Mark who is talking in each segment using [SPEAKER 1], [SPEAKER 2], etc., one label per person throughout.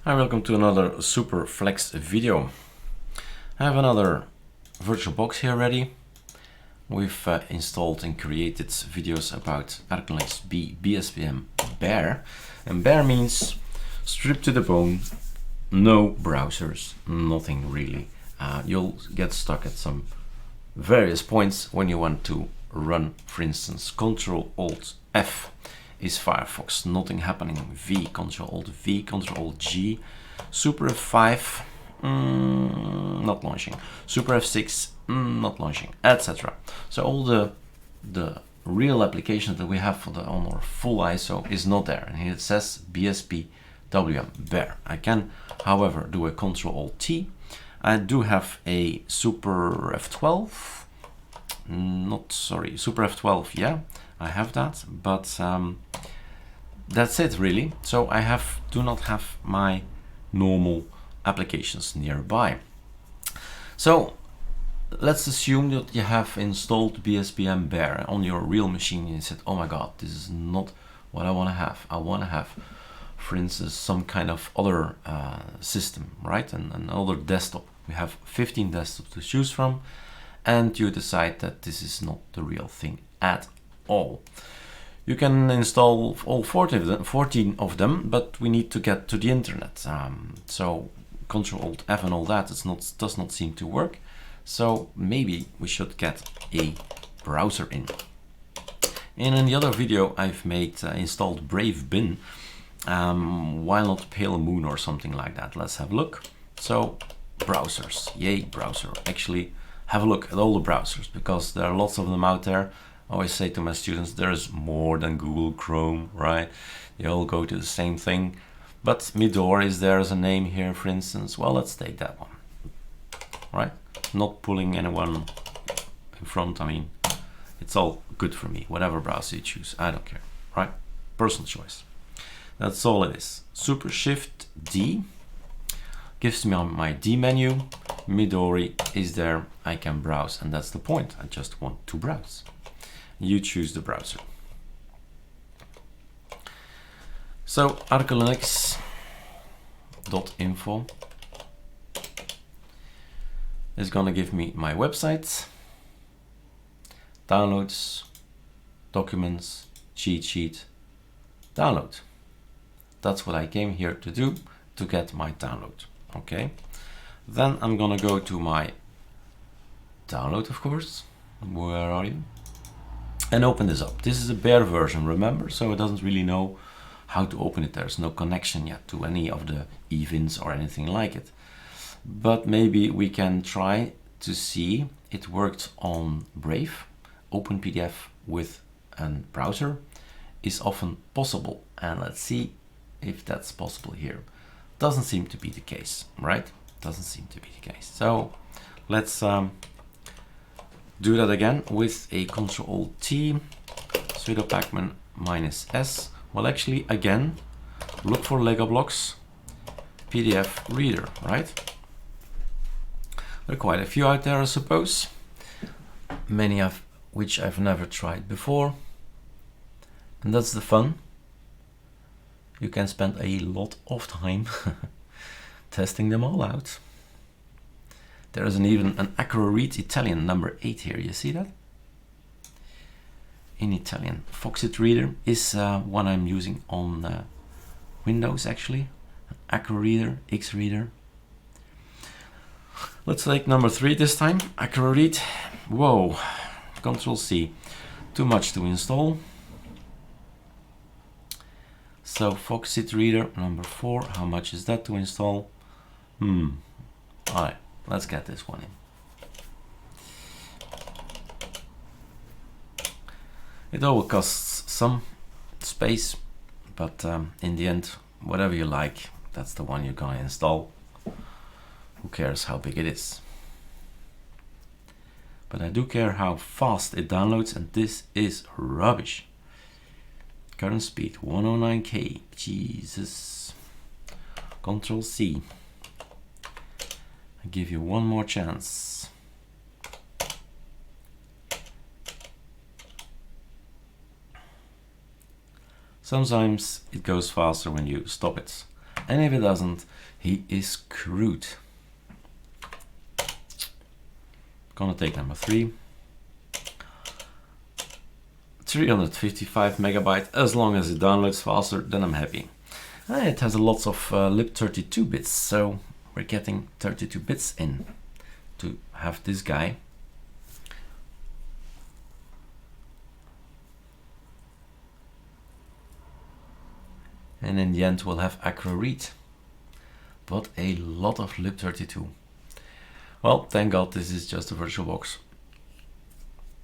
[SPEAKER 1] Hi, welcome to another superflex video. I have another VirtualBox here ready. We've installed and created videos about ArcoLinux bspwm bare, and bare means stripped to the bone, no browsers, nothing really. You'll get stuck at some various points when you want to run, for instance, Ctrl-Alt-F is Firefox, nothing happening. V, Ctrl-Alt-V, Ctrl-Alt-G, Super F5, not launching, Super F6, not launching, etc. So all the real applications that we have for on our full ISO is not there, and here it says bspwm bare. I can, however, do a Ctrl-Alt-T. I do have a Super F12, Super F12, yeah, I have that, but that's it really. So I do not have my normal applications nearby. So let's assume that you have installed bspwm bare on your real machine and you said, oh my god, this is not what I want to have. I want to have, for instance, some kind of other system, right? And another desktop. We have 15 desktops to choose from, and you decide that this is not the real thing at all. You can install all 14 of them, but we need to get to the internet. So Ctrl-Alt-F and all that does not seem to work. So maybe we should get a browser in. And in the other video I've made installed Brave Bin. Why not Pale Moon or something like that? Let's have a look. So browsers, yay browser. Actually have a look at all the browsers because there are lots of them out there. I always say to my students, there's more than Google Chrome, right? They all go to the same thing. But Midori is there as a name here, for instance. Well, let's take that one, right? Not pulling anyone in front. I mean, it's all good for me. Whatever browser you choose, I don't care, right? Personal choice. That's all it is. Super Shift D gives me on my D menu. Midori is there. I can browse, and that's the point. I just want to browse. You choose the browser. So ArcoLinux.info is gonna give me my website, downloads, documents, cheat sheet, download. That's what I came here to do, to get my download. Okay, then I'm gonna go to my download, of course. Where are you? And open this up. This is a bare version, remember, so it doesn't really know how to open it. There's no connection yet to any of the events or anything like it. But maybe we can try to see it worked on Brave. Open PDF with a browser is often possible, and let's see if that's possible here. Doesn't seem to be the case, right? Doesn't seem to be the case. So let's do that again with a Ctrl-T, sudo pacman -s. Well, actually, again, look for Lego blocks, PDF reader, right? There are quite a few out there, I suppose. Many of which I've never tried before. And that's the fun. You can spend a lot of time testing them all out. There is even an AcroRead Italian number 8 here. You see that? In Italian. Foxit Reader is one I'm using on Windows, actually. AcroReader, X-Reader. Let's take number 3 this time. AcroRead. Whoa. Ctrl-C. Too much to install. So Foxit Reader number 4. How much is that to install? Alright. Let's get this one in. It all costs some space, but in the end, whatever you like, that's the one you're gonna install. Who cares how big it is? But I do care how fast it downloads, and this is rubbish. Current speed 109k. Jesus. Ctrl-C. I give you one more chance. Sometimes it goes faster when you stop it. And if it doesn't, he is screwed. Gonna take number 3. 355 megabyte. As long as it downloads faster, then I'm happy. It has lots of lib32 bits, so we're getting 32 bits in to have this guy. And in the end we'll have ArcoRead, but a lot of lib32. Well, thank God this is just a VirtualBox.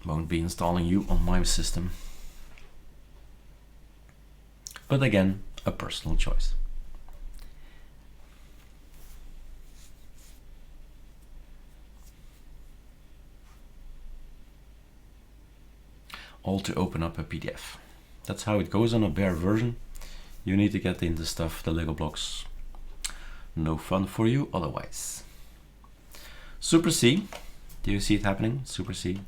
[SPEAKER 1] Won't be installing you on my system. But again, a personal choice. All to open up a PDF. That's how it goes on a bare version. You need to get into stuff, the Lego blocks. No fun for you otherwise. Super C. Do you see it happening? Super C.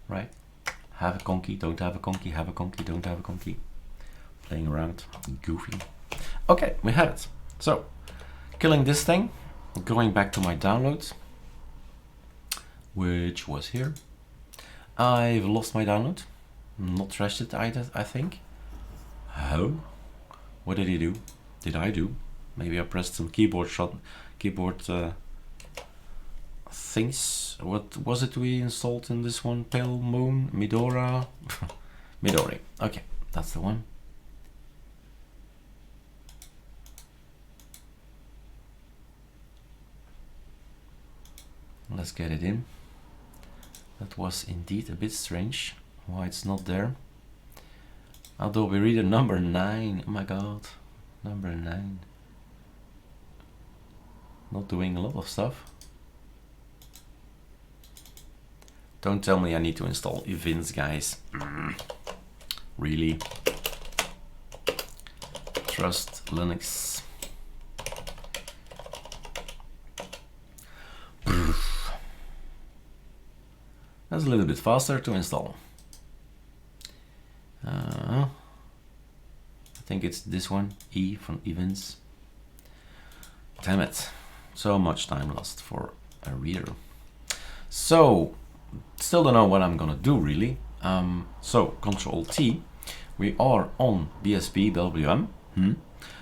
[SPEAKER 1] Right? Have a conky, don't have a conky, have a conky, don't have a conky. Playing around, goofy. Okay, we have it. So, killing this thing, going back to my download, which was here. I've lost my download, not trashed it either, I think. How? What did he do? Did I do? Maybe I pressed some keyboard things. What was it we installed in this one? Pale Moon, Midora, Midori. Okay, that's the one. Let's get it in. That was indeed a bit strange. Why it's not there? Adobe Reader number 9. Oh my god, number 9. Not doing a lot of stuff. Don't tell me I need to install events, guys. Really? Trust Linux. That's a little bit faster to install. I think it's this one, E from events. Damn it. So much time lost for a reader. So, still don't know what I'm gonna do really. So, Control T. We are on bspwm.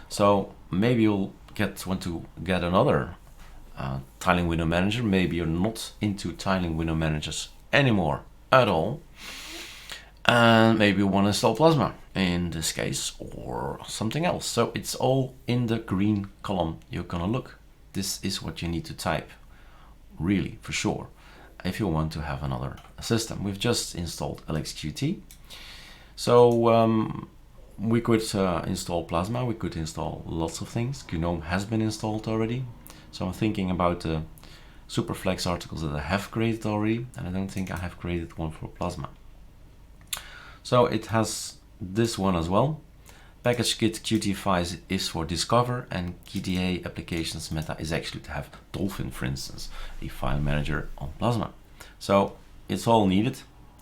[SPEAKER 1] So, maybe you'll want to get another tiling window manager. Maybe you're not into tiling window managers anymore at all. And maybe you want to install Plasma in this case or something else. So it's all in the green column you're gonna look. This is what you need to type, really, for sure, if you want to have another system. We've just installed LXQT. So we could install Plasma, we could install lots of things. GNOME has been installed already. So I'm thinking about the superflex articles that I have created already, and I don't think I have created one for Plasma. So it has this one as well. PackageKit Qt5 is for Discover, and KDE Applications Meta is actually to have Dolphin, for instance, a file manager on Plasma. So it's all needed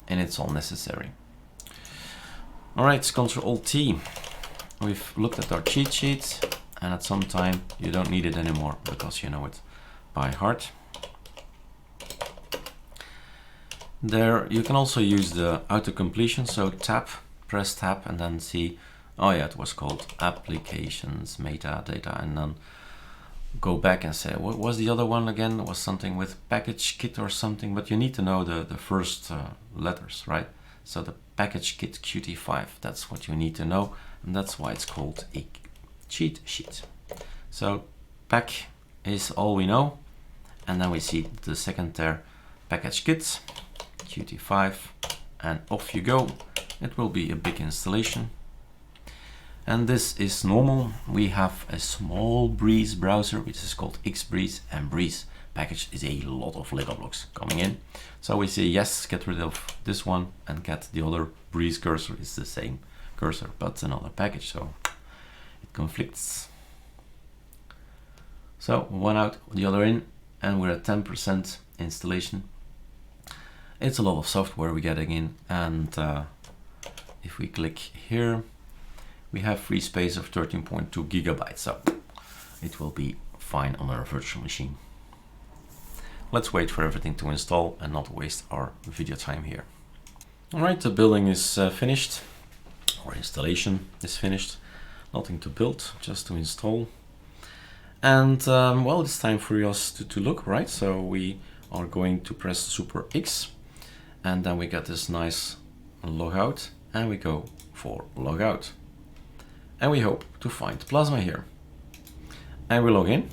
[SPEAKER 1] and it's all necessary. Alright, Control T. We've looked at our cheat sheet, and at some time you don't need it anymore because you know it by heart. There you can also use the auto completion, so press tab and then see, oh yeah, it was called applications metadata, and then go back and say, what was the other one again? It was something with PackageKit or something, but you need to know the first letters, right? So the PackageKit Qt5, that's what you need to know, and that's why it's called a cheat sheet. So pack is all we know, and then we see the second there, PackageKit Qt5, and off you go. It will be a big installation, and this is normal. We have a small Breeze browser which is called Xbreeze, and Breeze package is a lot of Lego blocks coming in. So we say yes, get rid of this one and get the other Breeze cursor. It's the same cursor but another package, so it conflicts. So one out, the other in, and we're at 10% installation. It's a lot of software we're getting in, and if we click here, we have free space of 13.2 gigabytes, so it will be fine on our virtual machine. Let's wait for everything to install and not waste our video time here. All right, the building is finished, or installation is finished. Nothing to build, just to install. And well, it's time for us to look, right? So we are going to press Super X, and then we get this nice logout, and we go for logout. And we hope to find Plasma here. And we log in.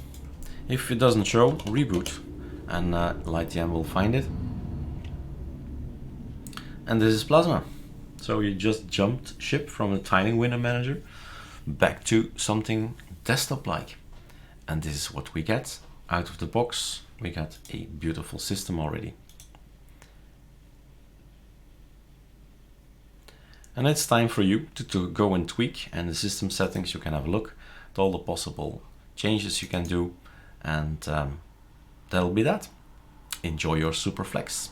[SPEAKER 1] If it doesn't show, reboot, and LightDM will find it. And this is Plasma. So you just jumped ship from the tiling window manager back to something desktop-like. And this is what we get out of the box. We got a beautiful system already. And it's time for you to go and tweak, and the system settings you can have a look at all the possible changes you can do, and that'll be that. Enjoy your superflex.